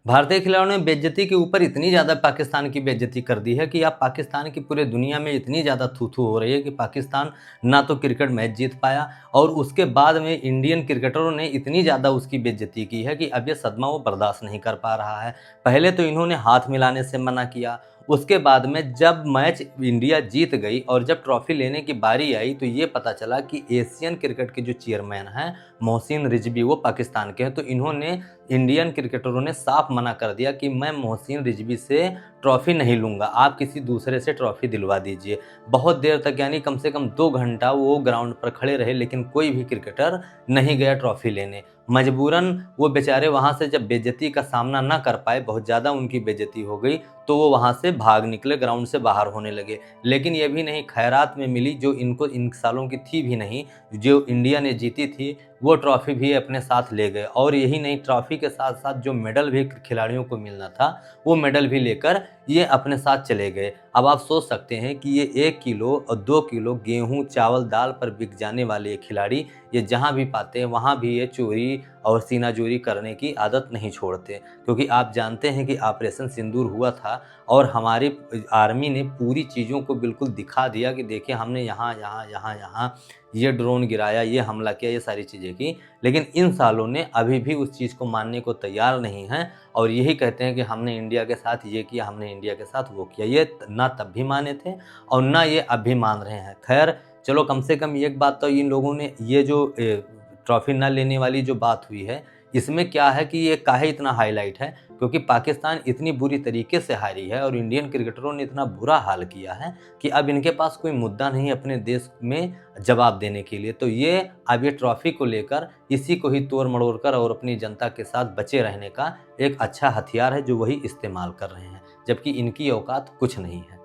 भारतीय खिलाड़ियों ने बेइज्जती के ऊपर इतनी ज़्यादा पाकिस्तान की बेइज्जती कर दी है कि अब पाकिस्तान की पूरे दुनिया में इतनी ज़्यादा थू-थू हो रही है कि पाकिस्तान ना तो क्रिकेट मैच जीत पाया और उसके बाद में इंडियन क्रिकेटरों ने इतनी ज़्यादा उसकी बेइज्जती की है कि अब ये सदमा वो बर्दाश्त नहीं कर पा रहा है। पहले तो इन्होंने हाथ मिलाने से मना किया, उसके बाद में जब मैच इंडिया जीत गई और जब ट्रॉफ़ी लेने की बारी आई तो ये पता चला कि एशियन क्रिकेट के जो चेयरमैन हैं, मोहसिन रिजवी, वो पाकिस्तान के हैं। तो इन्होंने इंडियन क्रिकेटरों ने साफ मना कर दिया कि मैं मोहसिन रिजवी से ट्रॉफ़ी नहीं लूँगा, आप किसी दूसरे से ट्रॉफ़ी दिलवा दीजिए। बहुत देर तक यानी कम से कम 2 घंटा वो ग्राउंड पर खड़े रहे लेकिन कोई भी क्रिकेटर नहीं गया ट्रॉफ़ी लेने। मजबूरन वो बेचारे वहाँ से जब बेइज्जती का सामना ना कर पाए, बहुत ज़्यादा उनकी बेइज्जती हो गई, तो वो वहाँ से भाग निकले, ग्राउंड से बाहर होने लगे। लेकिन ये भी नहीं, खैरात में मिली जो इनको इन सालों की थी भी नहीं, जो इंडिया ने जीती थी, वो ट्रॉफ़ी भी अपने साथ ले गए। और यही नहीं, ट्रॉफ़ी के साथ-साथ जो मेडल भी खिलाड़ियों को मिलना था, वो मेडल भी लेकर ये अपने साथ चले गए। अब आप सोच सकते हैं कि ये 1 किलो और 2 किलो गेहूँ, चावल, दाल पर बिक जाने वाले ये खिलाड़ी, ये जहाँ भी पाते हैं वहाँ भी ये चोरी और सीनाजोरी करने की आदत नहीं छोड़ते। क्योंकि आप जानते हैं कि ऑपरेशन सिंदूर हुआ था और हमारी आर्मी ने पूरी चीज़ों को बिल्कुल दिखा दिया कि देखिए हमने यहाँ, यहाँ, यहाँ, यहाँ ये ड्रोन गिराया, ये हमला किया, ये सारी चीज़ें की। लेकिन इन सालों ने अभी भी उस चीज़ को मानने को तैयार नहीं हैं और यही कहते हैं कि हमने इंडिया के साथ ये किया, हमने इंडिया के साथ वो किया। ये ना तब भी माने थे और ना ये अब भी मान रहे हैं। खैर चलो, कम से कम एक बात तो इन लोगों ने, ये जो ट्रॉफ़ी ना लेने वाली जो बात हुई है, इसमें क्या है कि ये काहे इतना हाइलाइट है, क्योंकि पाकिस्तान इतनी बुरी तरीके से हारी है और इंडियन क्रिकेटरों ने इतना बुरा हाल किया है कि अब इनके पास कोई मुद्दा नहीं अपने देश में जवाब देने के लिए। तो ये अब ये ट्रॉफ़ी को लेकर इसी को ही तोड़-मड़ोड़ कर और अपनी जनता के साथ बचे रहने का एक अच्छा हथियार है जो वही इस्तेमाल कर रहे हैं, जबकि इनकी औकात कुछ नहीं है।